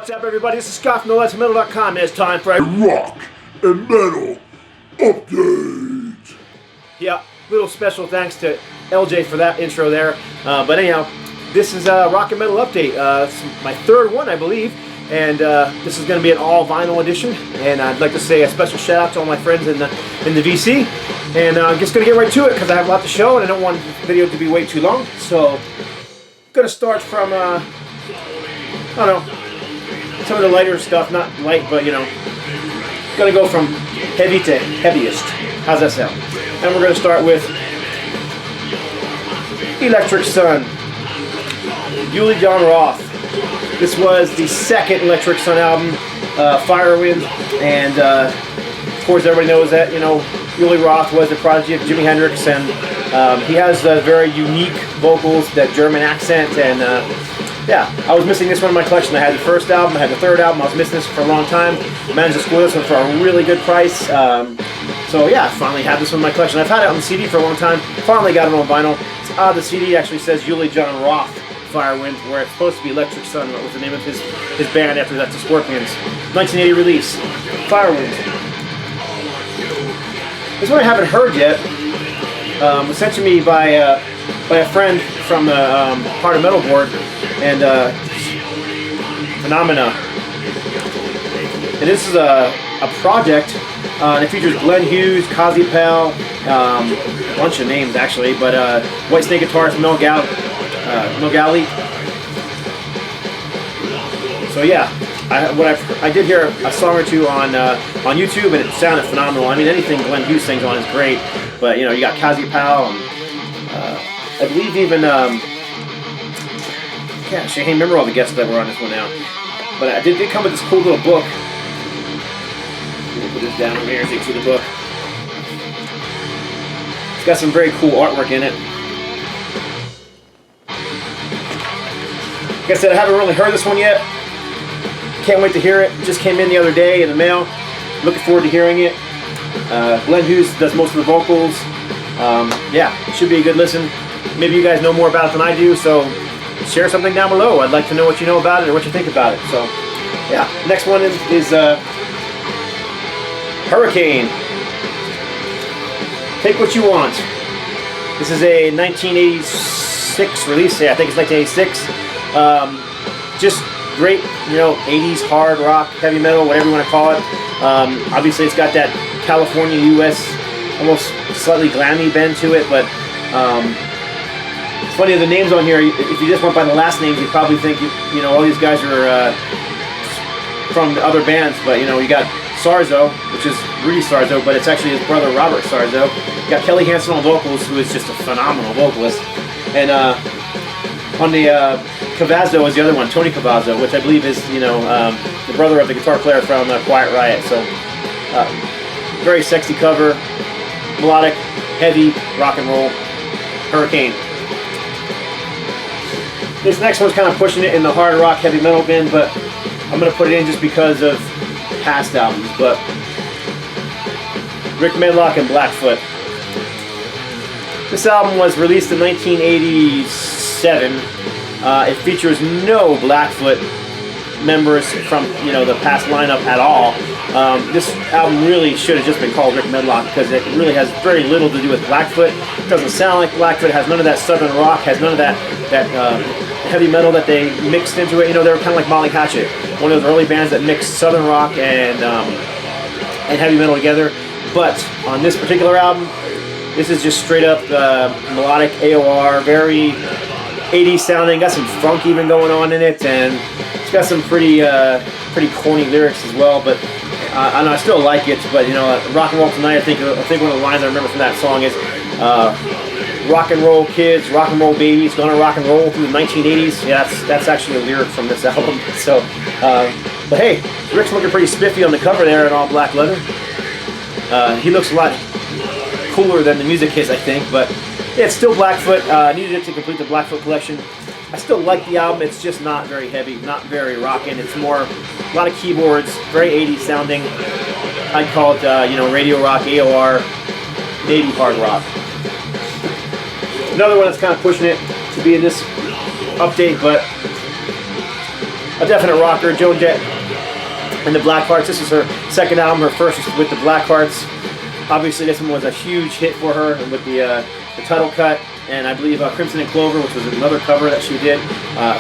What's up, everybody? This is Scott from MEDLOCKE, and it's time for a rock and metal update. Yeah, little special thanks to LJ for that intro there. But anyhow, this is a rock and metal update. It's my third one, I believe, and this is going to be an all vinyl edition. And I'd like to say a special shout out to all my friends in the VC. And I'm just going to get right to it because I have a lot to show, and I don't want the video to be way too long. So I'm going to start from I don't know, some of the lighter stuff, not light, but you know, gonna go from heavy to heaviest. How's that sound? And we're gonna start with Electric Sun, Julie John Roth. This was the second Electric Sun album, Firewind, and of course everybody knows that, you know, Julie Roth was the prodigy of Jimi Hendrix, and he has very unique vocals, that German accent, and yeah, I was missing this one in my collection. I had the first album, I had the third album, I was missing this for a long time. Managed to score this one for a really good price. So yeah, I finally have this one in my collection. I've had it on the CD for a long time, finally got it on vinyl. It's odd, the CD actually says Julie John Roth Firewind, where it's supposed to be Electric Sun. What was the name of his band after that, the Scorpions. 1980 release, Firewind. This one I haven't heard yet. Was sent to me by a friend from the Heart of Metal board, and Phenomena. And this is a project, and it features Glenn Hughes, Kazi Pell, a bunch of names actually, but Whitesnake guitarist Mel Galley. So yeah, I did hear a song or two on YouTube, and it sounded phenomenal. I mean, anything Glenn Hughes sings on is great, but you know, you got Kazi Pell, and I believe even gosh, I can't remember all the guests that were on this one now, but I did come with this cool little book. Let me put this down here so you can see the book. It's got some very cool artwork in it. Like I said, I haven't really heard this one yet. Can't wait to hear it. It just came in the other day in the mail. Looking forward to hearing it. Glenn Hughes does most of the vocals. Yeah, it should be a good listen. Maybe you guys know more about it than I do, so share something down below. I'd like to know what you know about it or what you think about it. So yeah, next one is Hurricane. Take What You Want. This is a 1986 release. Yeah, I think it's 1986. Just great, you know, 80s hard rock, heavy metal, whatever you want to call it. Obviously it's got that California, US, almost slightly glammy bend to it, but it's funny, the names on here, if you just went by the last names, you'd probably think, you know, all these guys are from the other bands, but you know, you got Sarzo, which is Rudy Sarzo, but it's actually his brother Robert Sarzo. You got Kelly Hansen on vocals, who is just a phenomenal vocalist, and on the Cavazzo is the other one, Tony Cavazzo, which I believe is, you know, the brother of the guitar player from Quiet Riot. So very sexy cover, melodic, heavy rock and roll, Hurricane. This next one's kind of pushing it in the hard rock, heavy metal bin, but I'm going to put it in just because of past albums. But Rick Medlocke and Blackfoot. This album was released in 1987. It features no Blackfoot members from, you know, the past lineup at all. This album really should have just been called Rick Medlocke, because it really has very little to do with Blackfoot. It doesn't sound like Blackfoot. It has none of that southern rock, has none of that heavy metal that they mixed into it. You know, they were kind of like Molly Hatchet, one of those early bands that mixed southern rock and heavy metal together. But on this particular album, this is just straight up melodic AOR, very 80s sounding. Got some funk even going on in it, and it's got some pretty corny lyrics as well. But I still like it. But you know, Rock and Roll Tonight, I think one of the lines I remember from that song is rock and roll kids, rock and roll babies, gonna rock and roll through the 1980s. Yeah, that's actually a lyric from this album. So, but hey, Rick's looking pretty spiffy on the cover there in all black leather. He looks a lot cooler than the music is, I think, but yeah, it's still Blackfoot. Needed it to complete the Blackfoot collection. I still like the album. It's just not very heavy, not very rockin'. It's more a lot of keyboards, very 80s sounding. I'd call it, you know, radio rock, AOR, maybe hard rock. Another one that's kind of pushing it to be in this update, but a definite rocker. Joan Jett and the Blackhearts. This is her second album, her first with the Blackhearts. Obviously, this one was a huge hit for her with the title cut, and I believe Crimson and Clover, which was another cover that she did.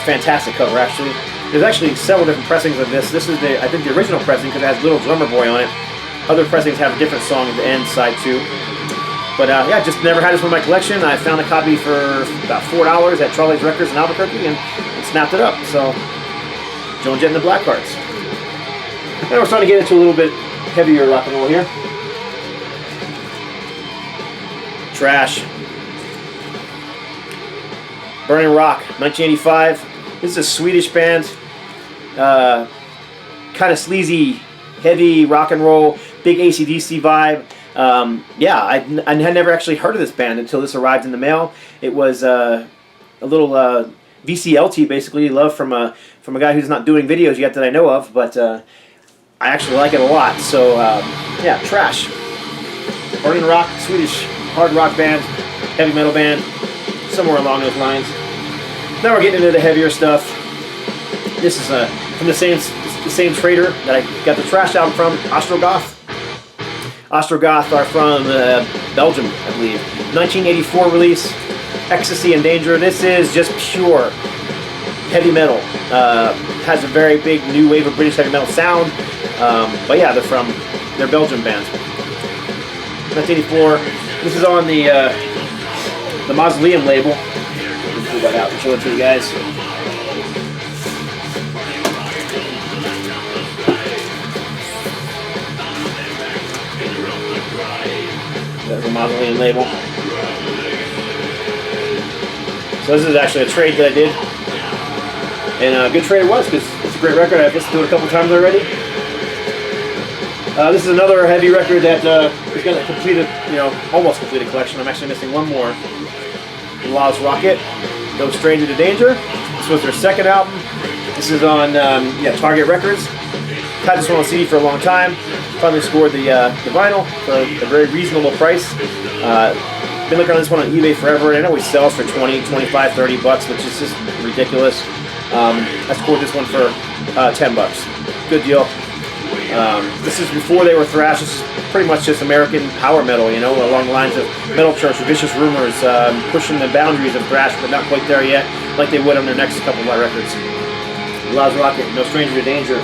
Fantastic cover, actually. There's actually several different pressings of this. This is I think the original pressing because it has Little Drummer Boy on it. Other pressings have a different song at the end side too. But yeah, just never had this one in my collection. I found a copy for about $4 at Charlie's Records in Albuquerque and snapped it up. So, Joan Jett and the Blackhearts. Now we're starting to get into a little bit heavier rock and roll here. Trash. Burning Rock, 1985. This is a Swedish band. Kind of sleazy, heavy rock and roll, big AC/DC vibe. Yeah, I had never actually heard of this band until this arrived in the mail. It was a little VCLT, basically, love from a guy who's not doing videos yet that I know of, but I actually like it a lot. So yeah, Trash. Burning Rock, Swedish hard rock band, heavy metal band, somewhere along those lines. Now we're getting into the heavier stuff. This is from the same trader that I got the Trash album from, Ostrogoth. Ostrogoth are from Belgium, I believe. 1984 release, Ecstasy and Danger. This is just pure heavy metal. Has a very big new wave of British heavy metal sound. But yeah, they're Belgian band. 1984. This is on the Mausoleum label. Let me pull that out and show it to you guys. There's a Mausoleum label. So this is actually a trade that I did. And a good trade it was because it's a great record. I've listened to it a couple times already. This is another heavy record that is going to complete almost complete a collection. I'm actually missing one more. LAAZ ROCKIT, Go Straight Into Danger. This was their second album. This is on Target Records. Had this one on CD for a long time. Finally scored the vinyl for a very reasonable price. Been looking on this one on eBay forever, and it always sells for 20, 25, 30 bucks, which is just ridiculous. I scored this one for 10 bucks. Good deal. This is before they were thrash. This is pretty much just American power metal, along the lines of Metal Church, Vicious Rumors, pushing the boundaries of thrash, but not quite there yet, like they would on their next couple of my records. LAAZ ROCKIT, No Stranger to Danger.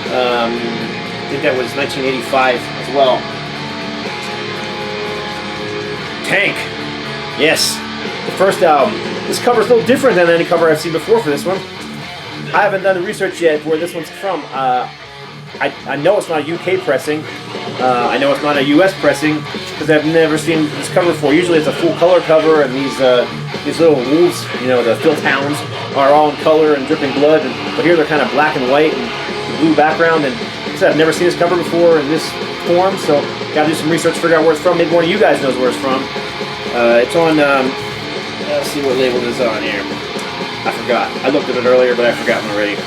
I think that was 1985 as well. Tank. Yes. The first album. This cover is a little different than any cover I've seen before for this one. I haven't done the research yet where this one's from. I know it's not a UK pressing. I know it's not a US pressing because I've never seen this cover before. Usually it's a full color cover, and these little wolves, the filth hounds, are all in color and dripping blood. But here they're kind of black and white and blue background. And like I said, I've never seen this cover before in this form, so gotta do some research to figure out where it's from. Maybe one of you guys knows where it's from. It's on. Let's see what label it is on here. I forgot. I looked at it earlier, but I've forgotten already.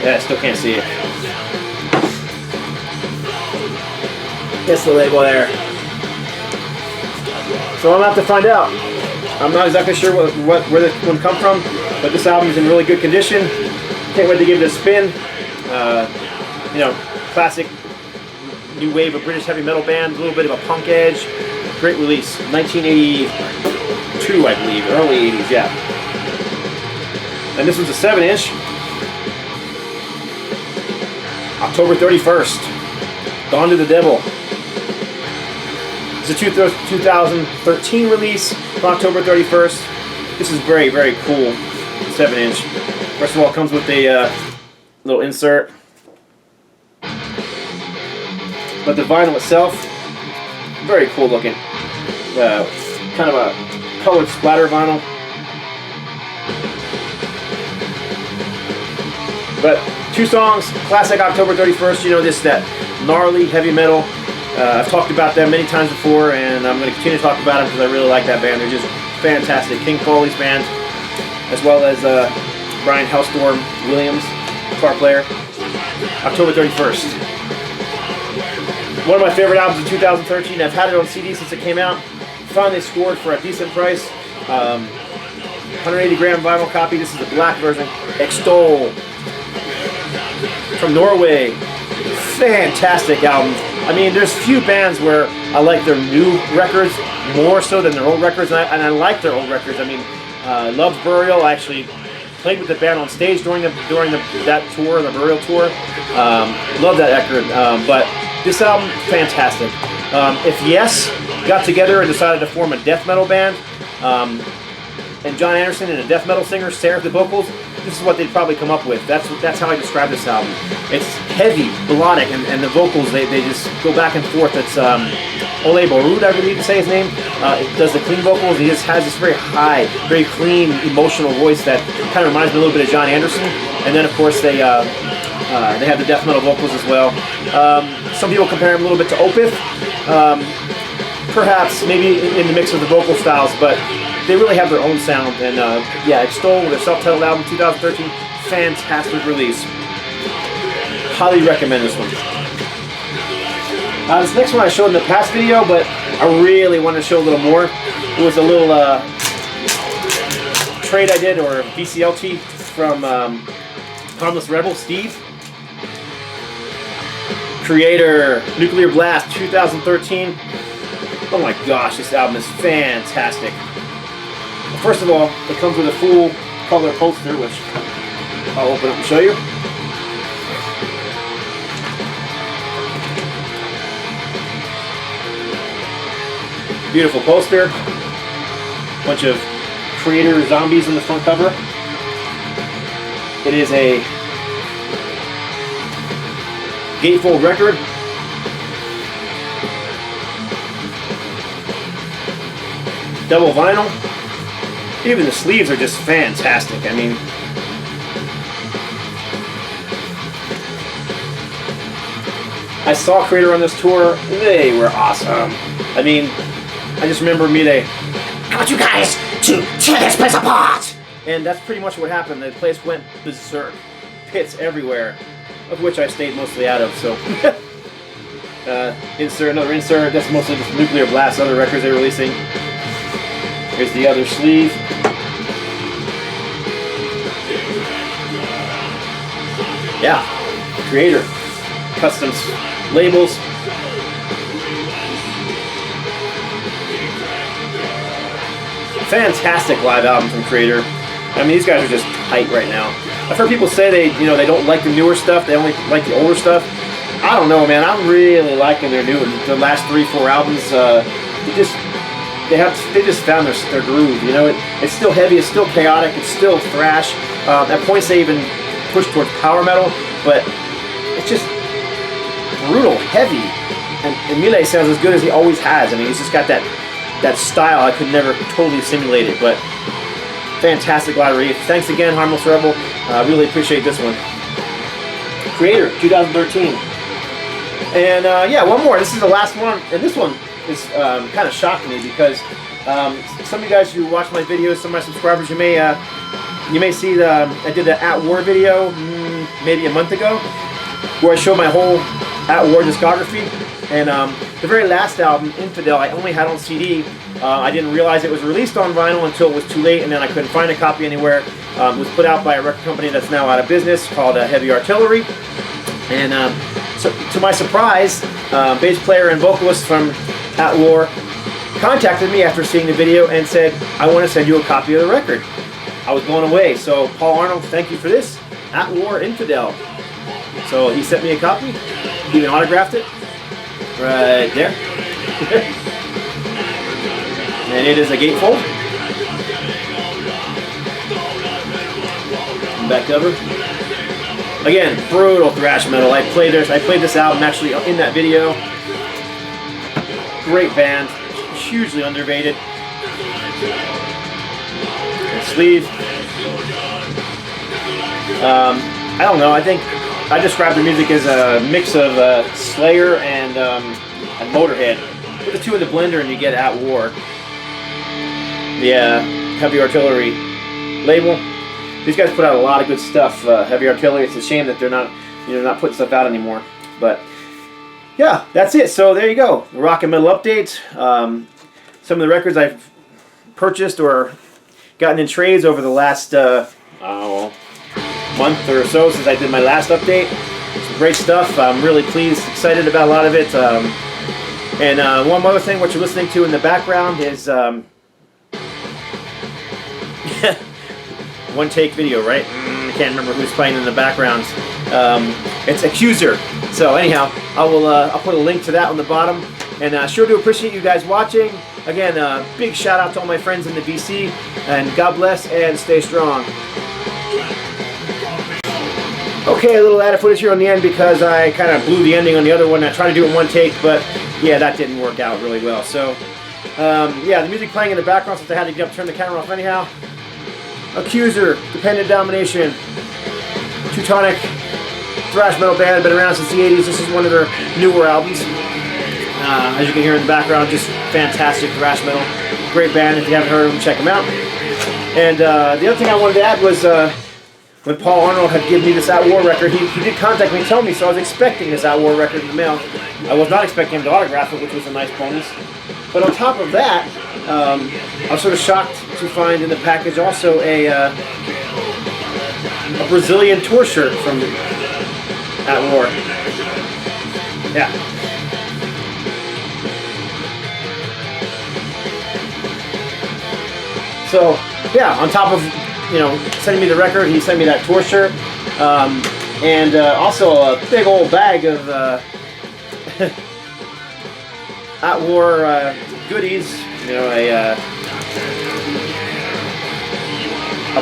Yeah, I still can't see it. That's the label there. So I'm gonna have to find out. I'm not exactly sure where this one come from, but this album is in really good condition. Can't wait to give it a spin. Classic new wave of British heavy metal band, a little bit of a punk edge. Great release, 1982, I believe, early 80s, yeah. And this one's a 7-inch. October 31st, Gone to the Devil. It's a 2013 release on October 31st. This is very, very cool 7-inch. First of all, it comes with a little insert. But the vinyl itself, very cool looking. Kind of a colored splatter vinyl. But 2 songs, classic October 31st, that gnarly heavy metal. I've talked about them many times before, and I'm going to continue to talk about them because I really like that band. They're just fantastic. King Foley's band, as well as Brian Hellstorm Williams, guitar player. October 31st. One of my favorite albums of 2013. I've had it on CD since it came out. Finally scored for a decent price. 180 gram vinyl copy. This is the black version. EXTOL from Norway. Fantastic album. I mean, there's few bands where I like their new records more so than their old records, and I like their old records. I mean, loved Burial. I actually played with the band on stage during that tour, the Burial tour. Love that record. But this album, fantastic. If Yes got together and decided to form a death metal band, and John Anderson and a death metal singer, Sarah, the vocals, this is what they'd probably come up with. That's how I describe this album. It's heavy, melodic, and the vocals, they just go back and forth. It's Ole Borud, I believe to say his name. It does the clean vocals. He just has this very high, very clean, emotional voice that kind of reminds me a little bit of John Anderson. And then, of course, they have the death metal vocals as well. Some people compare him a little bit to Opeth. Perhaps, maybe in the mix of the vocal styles, but they really have their own sound. And yeah, EXTOL, their self-titled album, 2013, fantastic release. Highly recommend this one. This next one I showed in the past video, but I really wanted to show a little more. It was a little trade I did, or VCLT from Harmless Rebel, Steve. Kreator, Nuclear Blast, 2013. Oh my gosh, this album is fantastic. First of all, it comes with a full color poster, which I'll open up and show you. Beautiful poster. Bunch of Kreator zombies in the front cover. It is a gatefold record. Double vinyl. Even the sleeves are just fantastic. I mean, I saw Kreator on this tour. They were awesome. I mean, I just remember I want you guys to tear this place apart! And that's pretty much what happened. The place went berserk. Pits everywhere, of which I stayed mostly out of, so. Another insert. That's mostly just Nuclear Blast, other records they're releasing. Here's the other sleeve. Yeah, Kreator, customs labels. Fantastic live album from Kreator. I mean, these guys are just tight right now. I've heard people say they don't like the newer stuff. They only like the older stuff. I don't know, man. I'm really liking their last 3-4 albums. They just found their groove. You know, it's still heavy. It's still chaotic. It's still thrash. At points they even push towards power metal, but it's just brutal, heavy, and Mile sounds as good as he always has. I mean, he's just got that style. I could never totally simulate it, but fantastic live release. Thanks again, Harmless Rebel. I really appreciate this one. Kreator, 2013. And yeah, one more. This is the last one, and this one is kind of shocked me because some of you guys who watch my videos, some of my subscribers, you may see I did the At War video maybe a month ago, where I showed my whole At War discography. And the very last album, Infidel, I only had on CD. I didn't realize it was released on vinyl until it was too late, and then I couldn't find a copy anywhere. It was put out by a record company that's now out of business called Heavy Artillery. And so, to my surprise, bass player and vocalist from At War contacted me after seeing the video and said, I want to send you a copy of the record. I was blown away. So, Paul Arnold, thank you for this. At War, Infidel. So he sent me a copy. He even autographed it. Right there. And it is a gatefold. Back cover. Again, brutal thrash metal. I played this album actually in that video. Great band. Hugely underrated. And sleeve. I don't know. I think I describe the music as a mix of Slayer and Motorhead. Put the two in the blender and you get At War. The Heavy Artillery label. These guys put out a lot of good stuff. Heavy Artillery. It's a shame that they're not putting stuff out anymore. But yeah, that's it. So there you go. The rock and metal update. Some of the records I've purchased or gotten in trades over the last month or so since I did my last update. Some great stuff. I'm really pleased, excited about a lot of it. And one other thing, what you're listening to in the background is one take video, right? I can't remember who's playing in the background. It's Accuser. So anyhow, I'll put a link to that on the bottom. And sure do appreciate you guys watching. Again, big shout out to all my friends in the VC. And God bless and stay strong. Okay, a little added footage here on the end because I kind of blew the ending on the other one. I tried to do it in one take, but yeah, that didn't work out really well. So, yeah, the music playing in the background since I had to turn the camera off anyhow. Accuser, Dependent Domination, Teutonic thrash metal band, been around since the 80s. This is one of their newer albums. As you can hear in the background, just fantastic thrash metal. Great band. If you haven't heard of them, check them out. And the other thing I wanted to add was when Paul Arnold had given me this At War record, he did contact me and tell me, so I was expecting this At War record in the mail. I was not expecting him to autograph it, which was a nice bonus. But on top of that, I was sort of shocked to find in the package also a Brazilian tour shirt from At War. Yeah. So, yeah, on top of, you know, sending me the record, he sent me that tour shirt, and also a big old bag of At War goodies, you know, a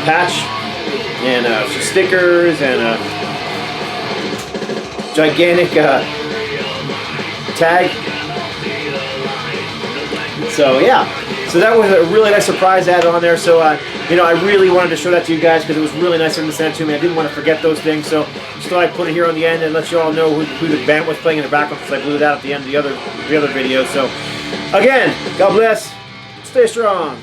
patch, and some stickers, and a gigantic tag. So, yeah. So that was a really nice surprise added on there. So, you know, I really wanted to show that to you guys because it was really nice of them to send it to me. I didn't want to forget those things. So just thought I'd put it here on the end and let you all know who the band was playing in the background because I blew it out at the end of the other video. So, again, God bless. Stay strong.